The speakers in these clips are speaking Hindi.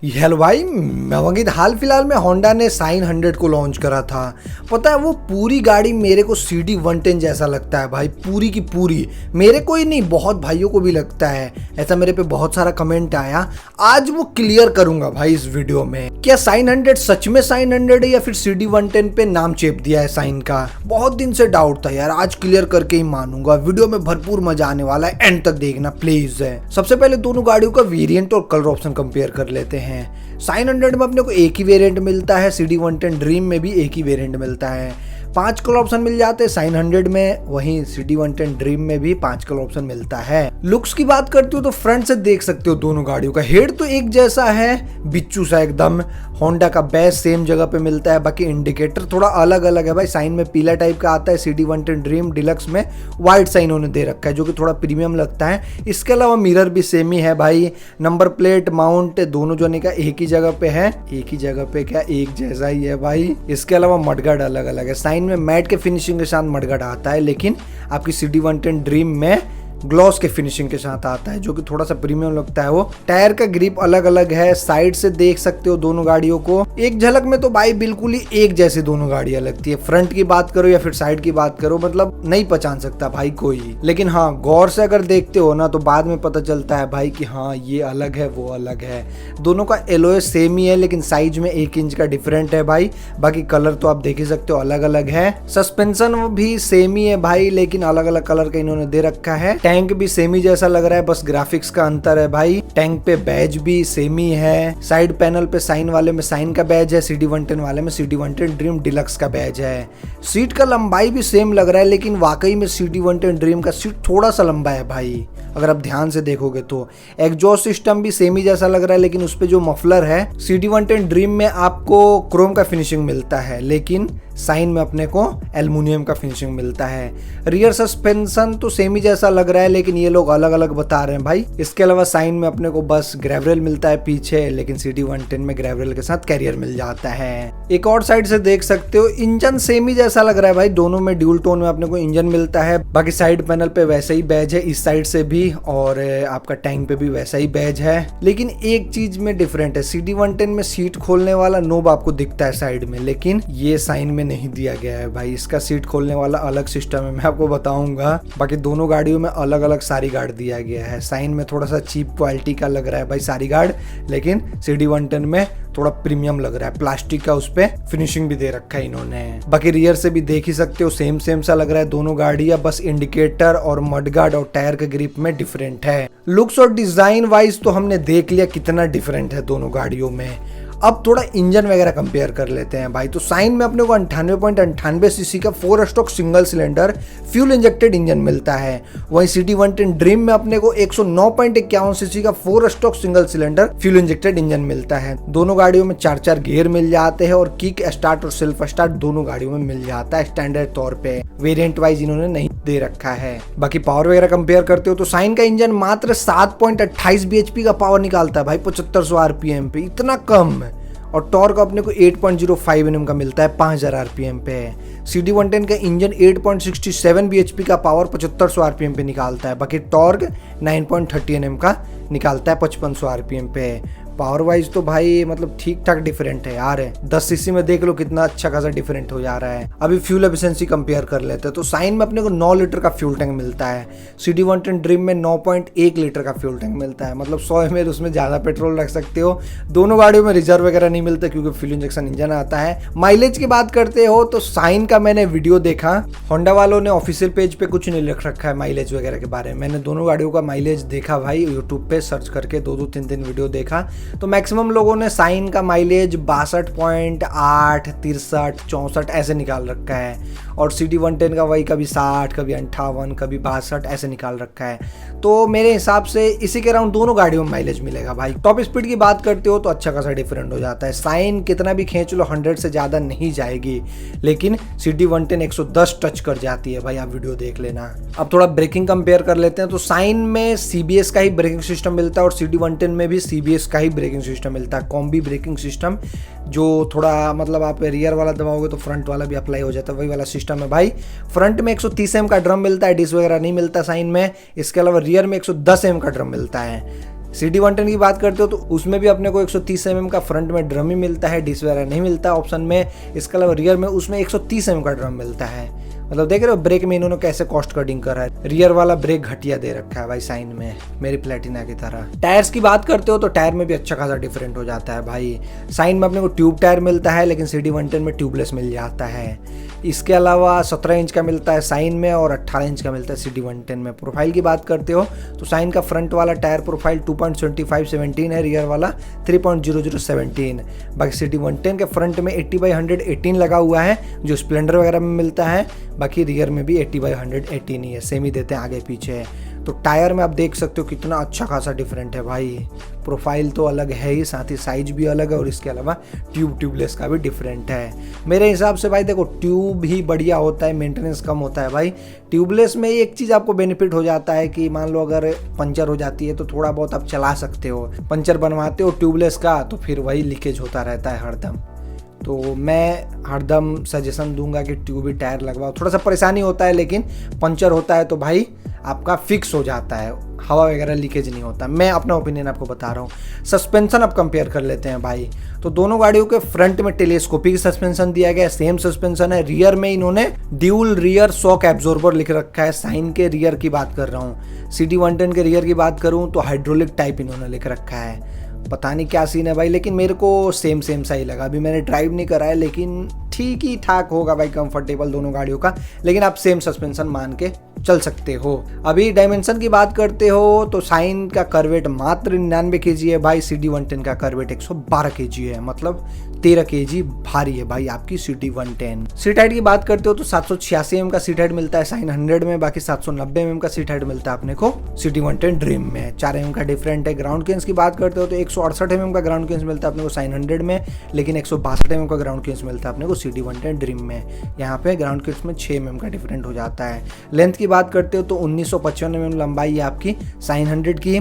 हेलो भाई, मैं वंकित। हाल फिलहाल में होंडा ने साइन 100 को लॉन्च करा था। पता है वो पूरी गाड़ी मेरे को CD 110 जैसा लगता है भाई, पूरी की पूरी। मेरे को ही नहीं, बहुत भाइयों को भी लगता है ऐसा। मेरे पे बहुत सारा कमेंट आया, आज वो क्लियर करूंगा भाई इस वीडियो में। क्या साइन 100 सच में साइन 100 है या फिर CD 110 पे नाम चेप दिया है साइन का? बहुत दिन से डाउट था यार, आज क्लियर करके ही मानूंगा। वीडियो में भरपूर मजा आने वाला है, एंड तक देखना प्लीज। सबसे पहले दोनों गाड़ियों का वेरिएंट और कलर ऑप्शन कंपेयर कर लेते हैं। साइन 100 में अपने को एक ही वेरिएंट मिलता है, CD 110 ड्रीम में भी एक ही वेरिएंट मिलता है। 5 कलर ऑप्शन मिल जाते हैं साइन 100 में, वहीं CD 110 ड्रीम में भी 5 कलर ऑप्शन मिलता है। लुक्स की बात करते हो तो फ्रंट से देख सकते हो दोनों गाड़ियों का हेड तो एक जैसा है, बिच्छू सा एकदम। होंडा का बैज सेम जगह पे मिलता है, बाकी इंडिकेटर थोड़ा अलग अलग है भाई। साइन में पीला टाइप का आता है, CD 110 ड्रीम डिलक्स में व्हाइट सा इन्होंने दे रखा है जो कि थोड़ा प्रीमियम लगता है। इसके अलावा मिरर भी सेम ही है भाई। नंबर प्लेट माउंट दोनों जोने का एक ही जगह पे है, एक ही जगह पे क्या एक जैसा ही है भाई। इसके अलावा मडगार्ड अलग अलग है। साइन में मैट के फिनिशिंग के साथ मडगार्ड आता है, लेकिन आपकी CD 110 ड्रीम में ग्लॉस के फिनिशिंग के साथ आता है जो कि थोड़ा सा प्रीमियम लगता है। वो टायर का ग्रिप अलग अलग है, साइड से देख सकते हो दोनों गाड़ियों को। एक झलक में तो भाई बिल्कुल ही एक जैसी दोनों गाड़ियां लगती है। फ्रंट की बात करो या फिर साइड की बात करो, मतलब नहीं पहचान सकता भाई कोई। लेकिन हाँ, गौर से अगर देखते हो ना तो बाद में पता चलता है भाई कि हाँ ये अलग है वो अलग है। दोनों का एलॉय सेम ही है, लेकिन साइज में 1 इंच का डिफरेंट है भाई। बाकी कलर तो आप देख ही सकते हो अलग अलग है। सस्पेंशन भी सेम ही है भाई, लेकिन अलग अलग कलर का इन्होंने दे रखा है। टैंक भी सेम ही जैसा लग रहा है, बस ग्राफिक्स का अंतर है भाई। टैंक पे बैज भी सेम ही है। साइड पैनल पे साइन वाले में साइन का बैज है, CD 110 वाले में CD 110 ड्रीम डिलक्स का बैज है। सीट का लंबाई भी सेम लग रहा है, लेकिन वाकई में CD 110 ड्रीम का सीट थोड़ा सा लंबा है भाई, अगर आप ध्यान से देखोगे तो। एग्जॉस्ट सिस्टम भी सेम ही जैसा लग रहा है, लेकिन उस पे जो मफलर है CD 110 ड्रीम में आपको क्रोम का फिनिशिंग मिलता है, लेकिन साइन में अपने को एल्युमिनियम का फिनिशिंग मिलता है। रियर सस्पेंशन तो सेम ही जैसा लग रहा है, लेकिन ये लोग अलग अलग बता रहे हैं भाई। इसके अलावा साइन में अपने को बस ग्रेवरेल मिलता है पीछे, लेकिन CD 110 में ग्रेवरेल के साथ कैरियर मिल जाता है। एक और साइड से देख सकते हो इंजन सेम ही जैसा लग रहा है भाई। दोनों में ड्यूल टोन में अपने को इंजन मिलता है। बाकी साइड पैनल पे वैसे ही बैज है, इस साइड से भी, और आपका टैंक पे भी वैसा ही बैज है। लेकिन एक चीज में डिफरेंट है, CD 110 में सीट खोलने वाला नोब आपको दिखता है साइड में, लेकिन ये साइन में नहीं दिया गया है भाई। इसका सीट खोलने वाला अलग सिस्टम है, मैं आपको बताऊंगा। बाकी दोनों गाड़ियों में अलग अलग सारी गार्ड दिया गया है। साइन में थोड़ा सा चीप क्वालिटी का लग रहा है भाई सारी गार्ड, लेकिन CD 110 में थोड़ा प्रीमियम लग रहा है। प्लास्टिक का उस पे फिनिशिंग भी दे रखा है इन्होंने। बाकी रियर से भी देख ही सकते हो सेम सेम सा लग रहा है दोनों गाड़ियां, बस इंडिकेटर और मडगार्ड और टायर के ग्रिप में डिफरेंट है। लुक्स और डिजाइन वाइज तो हमने देख लिया कितना डिफरेंट है दोनों गाड़ियों में। अब थोड़ा इंजन वगैरह कंपेयर कर लेते हैं भाई। तो साइन में अपने को 98.98 सीसी का 4 stroke single cylinder fuel injected engine मिलता है। वहीं CD 110 ड्रीम में अपने को 109.51 सीसी का 4 stroke single cylinder fuel injected engine मिलता है। दोनों गाड़ियों में 4 गियर मिल जाते हैं, और किक स्टार्ट और सेल्फ स्टार्ट दोनों गाड़ियों में मिल जाता है स्टैंडर्ड तौर पे। वेरिएंट वाइज इन्होंने नहीं दे रखा है। बाकी पावर वगैरह कंपेयर करते हो तो साइन का इंजन मात्र 7.28 bhp का पावर निकालता है भाई 7500 RPM पे, इतना कम। और टॉर्क अपने को 8.05 Nm का मिलता है 5000 RPM पे। CD 110 का इंजन 8.67 bhp का पावर 7500 RPM पे निकालता है। बाकी टॉर्क 9.30 Nm का निकालता है 5500 RPM पे। पावर वाइज तो भाई मतलब ठीक ठाक डिफरेंट है यार। 10 सीसी में देख लो कितना अच्छा खासा डिफरेंट हो जा रहा है। अभी फ्यूल एफिशिएंसी कंपेयर कर लेते हैं तो साइन में अपने को 9 लीटर का फ्यूल टैंक मिलता है। CD 110 ड्रीम में 9.1 लीटर का फ्यूल टैंक मिलता है, मतलब 100 ml उसमें ज्यादा पेट्रोल रख सकते हो। दोनों गाड़ियों में रिजर्व वगैरह नहीं मिलता क्योंकि फ्यूल इंजेक्शन इंजन आता है। माइलेज की बात करते हो तो साइन का मैंने वीडियो देखा, होंडा वालों ने ऑफिशियल पेज पे कुछ नहीं लिख रखा है माइलेज वगैरह के बारे में। मैंने दोनों गाड़ियों का माइलेज देखा भाई, यूट्यूब पे सर्च करके 2-2, 3-3 वीडियो देखा, तो मैक्सिमम लोगों ने साइन का माइलेज 62.8, 63, 64 ऐसे निकाल रखा है, और CD 110 का वही कभी 60, कभी 58, कभी 62 ऐसे निकाल रखा है। तो मेरे हिसाब से इसी के अराउंड दोनों गाड़ियों में माइलेज मिलेगा भाई। टॉप स्पीड की बात करते हो तो अच्छा खासा डिफरेंट हो जाता है। साइन कितना भी खींच लो 100 से ज्यादा नहीं जाएगी, लेकिन CD 110 110 टच कर जाती है भाई, आप वीडियो देख लेना। अब थोड़ा ब्रेकिंग कंपेयर कर लेते हैं तो साइन में CBS का ही ब्रेकिंग सिस्टम मिलता है, और CD 110 में भी CBS का ही ब्रेकिंग सिस्टम मिलता है, कॉम्बी ब्रेकिंग सिस्टम, जो थोड़ा मतलब आप रियर वाला दबाओगे तो फ्रंट वाला भी अप्लाई हो जाता है, वही वाला सिस्टम है भाई। फ्रंट में 130 mm का ड्रम मिलता है, डिस्क वगैरह नहीं मिलता साइन में। इसके अलावा रियर में 110 mm का ड्रम मिलता है। CD110 की बात करते हो तो उसमें भी अपने को 130 mm का फ्रंट में ड्रम ही मिलता है, डिस्क वगैरह नहीं मिलता ऑप्शन में। इसके अलावा रियर में उसमें 130 mm का ड्रम मिलता है। मतलब देख रहे हो ब्रेक में इन्होंने कैसे कॉस्ट कटिंग करा है। रियर वाला ब्रेक घटिया दे रखा है भाई साइन में, मेरी प्लेटिना की तरह। टायर्स की बात करते हो तो टायर में भी अच्छा खासा डिफरेंट हो जाता है भाई। साइन में अपने को ट्यूब टायर मिलता है, लेकिन CD110 में ट्यूबलेस मिल जाता है। इसके अलावा 17 इंच का मिलता है साइन में और 18 इंच का मिलता है CD110 में। प्रोफाइल की बात करते हो तो साइन का फ्रंट वाला टायर प्रोफाइल 2.75-17 है, रियर वाला 3.00-17। बाकी CD110 के फ्रंट में 80/118 लगा हुआ है जो स्प्लेंडर वगैरह में मिलता है। बाकी रियर में भी 80/118 ही है, सेम ही देते हैं आगे पीछे। तो टायर में आप देख सकते हो कितना अच्छा खासा डिफरेंट है भाई। प्रोफाइल तो अलग है ही, साथ ही साइज भी अलग है और इसके अलावा ट्यूबलेस का भी डिफरेंट है। मेरे हिसाब से भाई देखो ट्यूब ही बढ़िया होता है, मेंटेनेंस कम होता है भाई। ट्यूबलेस में एक चीज़ आपको बेनिफिट हो जाता है कि मान लो अगर पंचर हो जाती है तो थोड़ा बहुत आप चला सकते हो। पंचर बनवाते हो ट्यूबलेस का तो फिर वही लीकेज होता रहता है हरदम। तो मैं हरदम सजेशन दूंगा कि ट्यूब ही टायर लगवाओ। थोड़ा सा परेशानी होता है, लेकिन पंचर होता है तो भाई आपका फिक्स हो जाता है, हवा वगैरह लीकेज नहीं होता। मैं अपना ओपिनियन आपको बता रहा हूँ। सस्पेंशन अब कंपेयर कर लेते हैं भाई। तो दोनों गाड़ियों के फ्रंट में टेलीस्कोपिक सस्पेंशन दिया गया है, सेम सस्पेंशन है। रियर में इन्होंने ड्यूल रियर शॉक एब्जॉर्बर लिख रखा है। साइन के रियर की बात कर रहा हूँ। CD110 के रियर की बात करूँ तो हाइड्रोलिक टाइप इन्होंने लिख रखा है। पता नहीं क्या सीन है भाई, लेकिन मेरे को सेम सा ही लगा। अभी मैंने ड्राइव नहीं करा है, लेकिन ठीक ही ठाक होगा भाई, कंफर्टेबल दोनों गाड़ियों का। लेकिन आप सेम सस्पेंशन मान के चल सकते हो। अभी डायमेंशन की बात करते हो तो साइन का करवेट मात्र 99 kg है भाई। CD110 का करवेट 112 kg है, मतलब 13 kg भारी है भाई आपकी CD110। सीट हाइट की बात करते हो तो 786 mm का सीट हाइट मिलता है साइन 100 में। बाकी 790 mm का सीट हाइट मिलता है अपने को CD110 ड्रीम में। 4 mm का डिफरेंट है। ग्राउंड क्लियरेंस की बात करते हो तो 168 mm का ग्राउंड क्लियरेंस मिलता है अपने को साइन 100 में, लेकिन 162 mm का ग्राउंड क्लियरेंस मिलता है अपने को CD110 ड्रीम में। यहाँ पे ग्राउंड क्लियरेंस में 6 mm का डिफरेंट हो जाता है। लेंथ की बात करते हो तो 1955 mm लंबाई है आपकी साइन 100 की।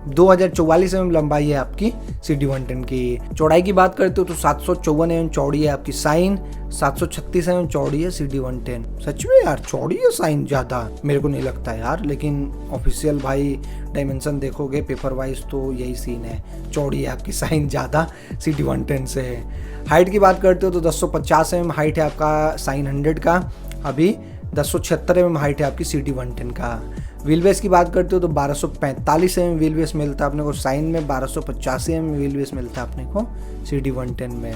2044 mm लंबाई है आपकी CD110 की। चौड़ाई की बात करते हो तो 754 mm चौड़ी है आपकी साइन, 736 mm चौड़ी है CD110। सच में यार चौड़ी है साइन ज़्यादा, मेरे को नहीं लगता यार, लेकिन ऑफिशियल भाई डायमेंशन देखोगे पेपर वाइज तो यही सीन है, चौड़ी है आपकी साइन ज़्यादा CD110 से है। हाइट की बात करते हो तो 1050 mm हाइट है आपका साइन 100 का। अभी 1076 mm हाइट है आपकी CD110 का। व्हील बेस की बात करते हो तो 1245 mm व्हील बेस मिलता है अपने को साइन में, 1285 mm व्हील बेस मिलता है अपने को CD110 में।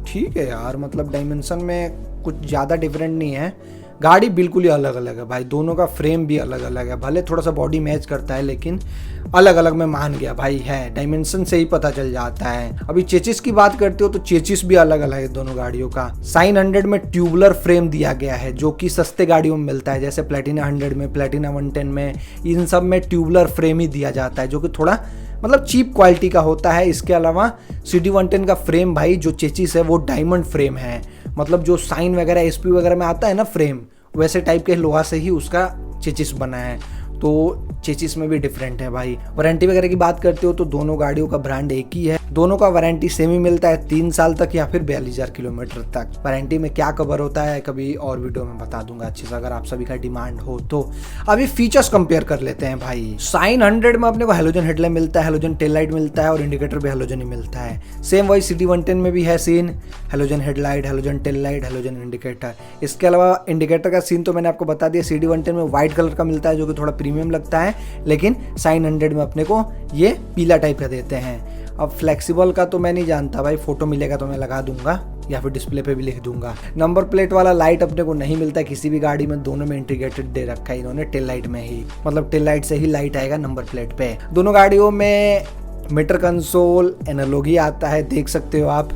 ठीक है यार, मतलब डायमेंशन में कुछ ज़्यादा डिफरेंट नहीं है। गाड़ी बिल्कुल ही अलग अलग है भाई, दोनों का फ्रेम भी अलग अलग है। भले थोड़ा सा बॉडी मैच करता है, लेकिन अलग अलग मैं मान गया भाई है, डायमेंशन से ही पता चल जाता है। अभी चेचिस की बात करते हो तो चेचिस भी अलग अलग है दोनों गाड़ियों का। साइन 100 में ट्यूबुलर फ्रेम दिया गया है जो कि सस्ते गाड़ियों में मिलता है, जैसे प्लेटिना 100 में, प्लेटिना 110 में, इन सब में ट्यूबुलर फ्रेम ही दिया जाता है जो कि थोड़ा मतलब चीप क्वालिटी का होता है। इसके अलावा CD110 का फ्रेम भाई जो चेचिस है वो डायमंड फ्रेम है, मतलब जो साइन वगैरह SP वगैरह में आता है ना फ्रेम, वैसे टाइप के लोहा से ही उसका चेचिस बना है। तो चेचिस में भी डिफरेंट है भाई। वारंटी वगैरह की बात करते हो तो दोनों गाड़ियों का ब्रांड एक ही है। दोनों का वारंटी सेम ही मिलता है, 3 साल तक या फिर 42,000 किलोमीटर तक। वारंटी में क्या कवर होता है कभी और वीडियो में बता दूंगा अच्छे से, अगर आप सभी का डिमांड हो तो। अभी फीचर्स कंपेयर कर लेते हैं भाई। साइन 100 में अपने को हेलोजन हेडलाइट मिलता है, हेलोजन टेल लाइट मिलता है और इंडिकेटर भी हेलोजन ही मिलता है। सेम वही CD110 में भी है सीन, halogen headlight, halogen tail light, halogen indicator. इसके अलावा इंडिकेटर का सीन तो मैंने आपको बता दिया, CD110 में व्हाइट कलर का मिलता है जो कि थोड़ा प्रीमियम लगता है, लेकिन साइन 100 में अपने को ये पीला टाइप का देते हैं। अब फ्लेक्सिबल का तो मैं नहीं जानता भाई, फोटो मिलेगा तो मैं लगा दूंगा या फिर डिस्प्ले पे भी लिख दूंगा। नंबर प्लेट वाला लाइट अपने को नहीं मिलता किसी भी गाड़ी में, दोनों में इंटीग्रेटेड दे रखा है इन्होंने टेल लाइट में ही, मतलब टेल लाइट से ही लाइट आएगा नंबर प्लेट पे। दोनों गाड़ियों में मीटर कंसोल एनालॉग ही आता है, देख सकते हो आप,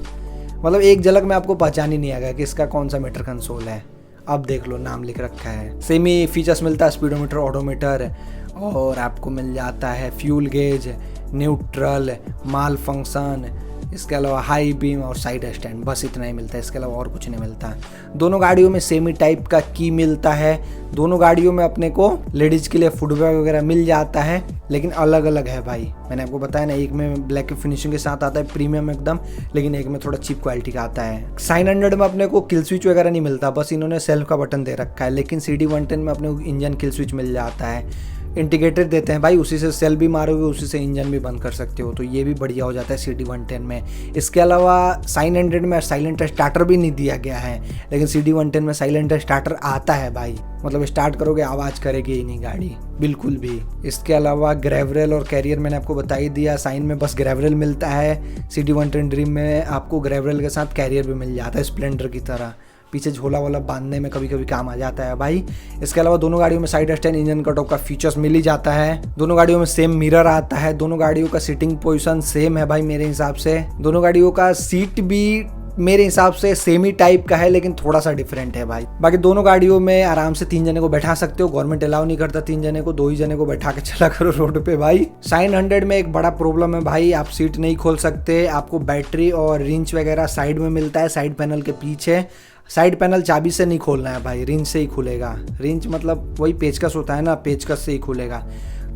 मतलब एक झलक में आपको पहचान ही नहीं आएगा कि इसका कौन सा मीटर कंसोल है। अब देख लो नाम लिख रखा है। सेमी फीचर्स मिलता है स्पीडोमीटर, ऑडोमीटर, और आपको मिल जाता है फ्यूल गेज, न्यूट्रल, माल फंक्शन, इसके अलावा हाई बीम और साइड स्टैंड, बस इतना ही मिलता है, इसके अलावा और कुछ नहीं मिलता। दोनों गाड़ियों में सेमी टाइप का की मिलता है। दोनों गाड़ियों में अपने को लेडीज़ के लिए फुटवेयर वगैरह मिल जाता है, लेकिन अलग अलग है भाई। मैंने आपको बताया ना, एक में ब्लैक फिनिशिंग के साथ आता है प्रीमियम एकदम, लेकिन एक में थोड़ा चीप क्वालिटी का आता है। साइन 100 में अपने को किल स्विच वगैरह नहीं मिलता, बस इन्होंने सेल्फ का बटन दे रखा है, लेकिन CD110 में अपने को इंजन किल स्विच मिल जाता है। इंडिकेटर देते हैं भाई, उसी से सेल भी मारोगे, उसी से इंजन भी बंद कर सकते हो, तो ये भी बढ़िया हो जाता है CD110 में। इसके अलावा साइन 100 में साइलेंट स्टार्टर भी नहीं दिया गया है, लेकिन CD110 में साइलेंट स्टार्टर आता है भाई, मतलब स्टार्ट करोगे आवाज़ करेगी ही नहीं गाड़ी बिल्कुल भी। इसके अलावा ग्रेवरल और कैरियर मैंने आपको बता ही दिया, साइन में बस ग्रेवरल मिलता है, CD110 ड्रीम में आपको ग्रेवरल के साथ कैरियर भी मिल जाता है स्प्लेंडर की तरह, पीछे झोला वाला बांधने में कभी कभी काम आ जाता है भाई। इसके अलावा दोनों गाड़ियों में side stand, engine cut off का फीचर्स मिल ही जाता है, दोनों गाड़ियों में सेम मिरर आता है, दोनों गाड़ियों का सीटिंग पोजीशन सेम है भाई मेरे हिसाब से, दोनों गाड़ियों का सीट भी मेरे हिसाब से सेम ही टाइप का है लेकिन थोड़ा सा डिफरेंट है भाई। बाकी दोनों गाड़ियों में आराम से 3 जने को बैठा सकते हो, गवर्नमेंट अलाउ नहीं करता 3 जने को, 2 ही जने को बैठा के चला करो रोड पे भाई। साइन 100 में एक बड़ा प्रॉब्लम है भाई, आप सीट नहीं खोल सकते, आपको बैटरी और रिंच वगैरह साइड में मिलता है, साइड पैनल के पीछे। साइड पैनल चाबी से नहीं खोलना है भाई, रिंच से ही खुलेगा, रिंच मतलब वही पेचकस होता है ना, पेचकस से ही खुलेगा,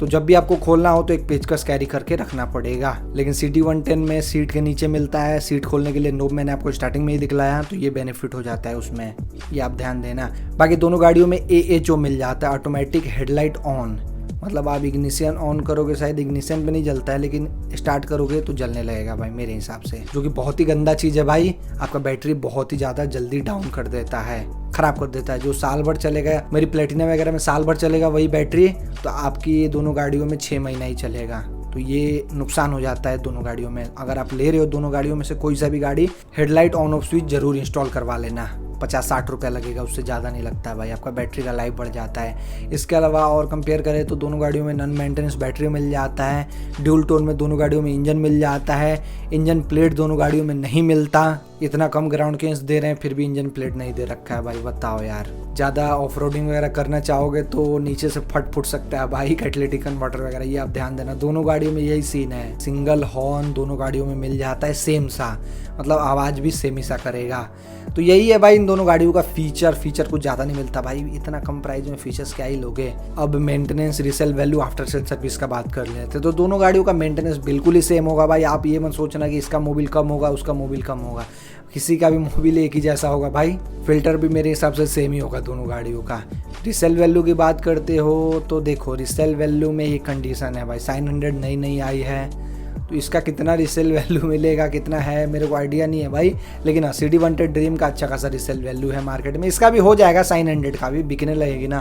तो जब भी आपको खोलना हो तो एक पेचकस कैरी करके रखना पड़ेगा। लेकिन CD110 में सीट के नीचे मिलता है, सीट खोलने के लिए नोब मैंने आपको स्टार्टिंग में ही दिखलाया, तो ये बेनिफिट हो जाता है उसमें, ये आप ध्यान देना। बाकी दोनों गाड़ियों में AHO मिल जाता है, ऑटोमेटिक हेडलाइट ऑन, मतलब आप इग्निशन ऑन करोगे, शायद इग्निशन पे नहीं जलता है लेकिन स्टार्ट करोगे तो जलने लगेगा भाई मेरे हिसाब से, जो कि बहुत ही गंदा चीज़ है भाई, आपका बैटरी बहुत ही ज़्यादा जल्दी डाउन कर देता है, खराब कर देता है। जो साल भर चलेगा, मेरी प्लेटिना वगैरह में साल भर चलेगा वही बैटरी, तो आपकी ये दोनों गाड़ियों में 6 महीना ही चलेगा, तो ये नुकसान हो जाता है दोनों गाड़ियों में। अगर आप ले रहे हो दोनों गाड़ियों में से कोई सा भी गाड़ी, हेडलाइट ऑन ऑफ स्विच जरूर इंस्टॉल करवा लेना, 50-60 रुपये लगेगा, उससे ज़्यादा नहीं लगता है भाई, आपका बैटरी का लाइफ बढ़ जाता है। इसके अलावा और कंपेयर करें तो दोनों गाड़ियों में नॉन मेंटेनेंस बैटरी मिल जाता है, ड्यूल टोन में दोनों गाड़ियों में इंजन मिल जाता है, इंजन प्लेट दोनों गाड़ियों में नहीं मिलता, इतना कम ग्राउंड क्लियरेंस दे रहे हैं फिर भी इंजन प्लेट नहीं दे रखा है भाई, बताओ यार। ज़्यादा ऑफ रोडिंग वगैरह करना चाहोगे तो नीचे से फट फुट सकता है भाई कैटलिटिक कन्वर्टर वगैरह, ये आप ध्यान देना। दोनों गाड़ियों में यही सीन है, सिंगल हॉर्न दोनों गाड़ियों में मिल जाता है सेम सा, मतलब आवाज़ भी सेम ही सा करेगा, तो यही है भाई इन दोनों गाड़ियों का फीचर कुछ ज़्यादा नहीं मिलता भाई, इतना कम प्राइस में फीचर्स क्या ही लोगे। अब maintenance, resale value, after sale service का बात कर लेते तो दोनों गाड़ियों का मेंटेनेंस बिल्कुल ही सेम होगा भाई, आप ये मत सोचना कि इसका मोबिल कम होगा उसका मोबिल कम होगा, किसी का भी मोबिल एक ही जैसा होगा भाई, फिल्टर भी मेरे हिसाब से सेम ही होगा दोनों गाड़ियों का। रीसेल वैल्यू की बात करते हो तो देखो रीसेल वैल्यू में ही कंडीशन है भाई, साइन 100 नई आई है तो इसका कितना रीसेल वैल्यू मिलेगा, कितना है मेरे को आइडिया नहीं है भाई, लेकिन हाँ CD110 ड्रीम का अच्छा खासा रीसेल वैल्यू है मार्केट में, इसका भी हो जाएगा, साइन 100 का भी बिकने लगेगी ना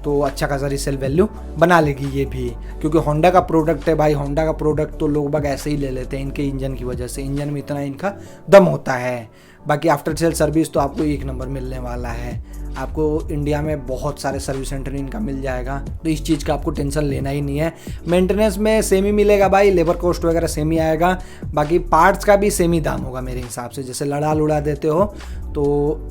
तो अच्छा खासा रीसेल वैल्यू बना लेगी ये भी, क्योंकि होंडा का प्रोडक्ट है भाई, होंडा का प्रोडक्ट तो लोग बाग ऐसे ही ले लेते हैं इनके इंजन की वजह से, इंजन में इतना इनका दम होता है। बाकी आफ्टर सेल सर्विस तो आपको 1 नंबर मिलने वाला है, आपको इंडिया में बहुत सारे सर्विस सेंटर इनका मिल जाएगा, तो इस चीज़ का आपको टेंशन लेना ही नहीं है। मेंटेनेंस में सेम ही मिलेगा भाई, लेबर कॉस्ट वगैरह सेम ही आएगा, बाकी पार्ट्स का भी सेम ही दाम होगा मेरे हिसाब से, जैसे लड़ा देते हो तो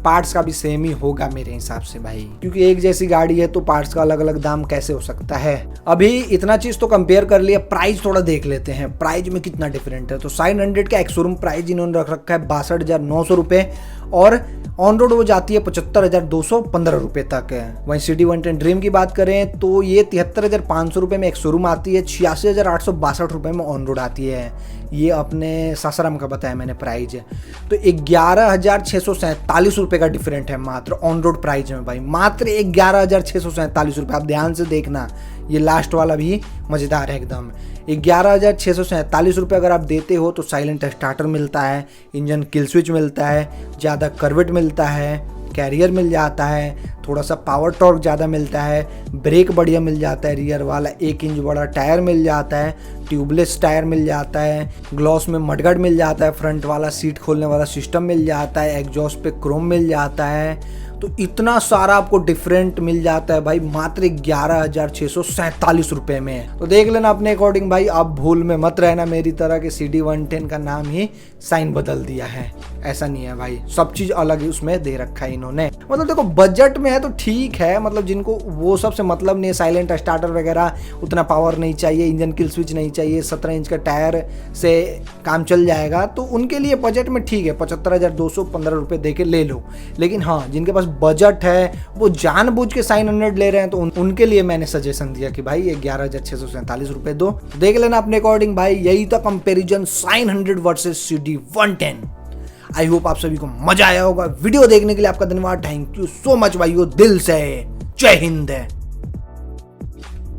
पार्ट्स का भी सेम ही होगा मेरे हिसाब से भाई, क्योंकि एक जैसी गाड़ी है तो पार्ट्स का अलग अलग दाम कैसे हो सकता है। अभी इतना चीज़ तो कंपेयर कर लिया, प्राइस थोड़ा देख लेते हैं, प्राइस में कितना डिफरेंट है। तो साइन 100 का एक्स शोरूम प्राइस इन्होंने रख रखा है 62,900 रुपये और ऑन रोड वो जाती है 75,215 रुपये तक है। वहीं CD110 ड्रीम की बात करें तो ये 73,500 रुपये में एक शोरूम आती है, 86,862 रुपये में ऑन रोड आती है, ये अपने सासाराम का बताया मैंने प्राइस है। तो 11,647 रुपये का डिफरेंट है मात्र ऑन रोड प्राइस में भाई, मात्र 11,647 रुपये। आप ध्यान से देखना, ये लास्ट वाला भी मज़ेदार है एकदम। 11,647 रुपये अगर आप देते हो तो साइलेंट स्टार्टर मिलता है, इंजन किल स्विच मिलता है, ज़्यादा करवेट मिलता है, कैरियर मिल जाता है, थोड़ा सा पावर टॉर्क ज़्यादा मिलता है, ब्रेक बढ़िया मिल जाता है, रियर वाला 1 इंच बड़ा टायर मिल जाता है, ट्यूबलेस टायर मिल जाता है, ग्लॉस में मडगार्ड मिल जाता है, फ्रंट वाला सीट खोलने वाला सिस्टम मिल जाता है, एग्जॉस्ट पे क्रोम मिल जाता है, तो इतना सारा आपको डिफरेंट मिल जाता है भाई मात्र 11,647 रुपये में। तो देख लेना अपने अकॉर्डिंग भाई, आप भूल में मत रहना मेरी तरह कि CD110 का नाम ही साइन बदल दिया है, ऐसा नहीं है भाई, सब चीज़ अलग ही उसमें दे रखा है इन्होंने। मतलब देखो बजट में है तो ठीक है, मतलब जिनको वो सबसे मतलब नहीं है, साइलेंट स्टार्टर वगैरह, उतना पावर नहीं चाहिए, इंजन किल स्विच नहीं चाहिए, 17 इंच का टायर से काम चल जाएगा, तो उनके लिए बजट में ठीक है, 75,215 रुपये दे के ले लो। लेकिन हाँ, जिनके पास बजट है वो जानबूझ के साइन 100 ले रहे हैं, तो उनके लिए मैंने सजेशन दिया कि भाई ये 11,647 रुपये दो। देख लेना अपने अकॉर्डिंग भाई, यही था comparison Shine 100 versus CD110। I hope आप सभी को मजा आया होगा। वीडियो देखने के लिए आपका धन्यवाद, थैंक यू सो मच भाइयों, दिल से जय हिंद।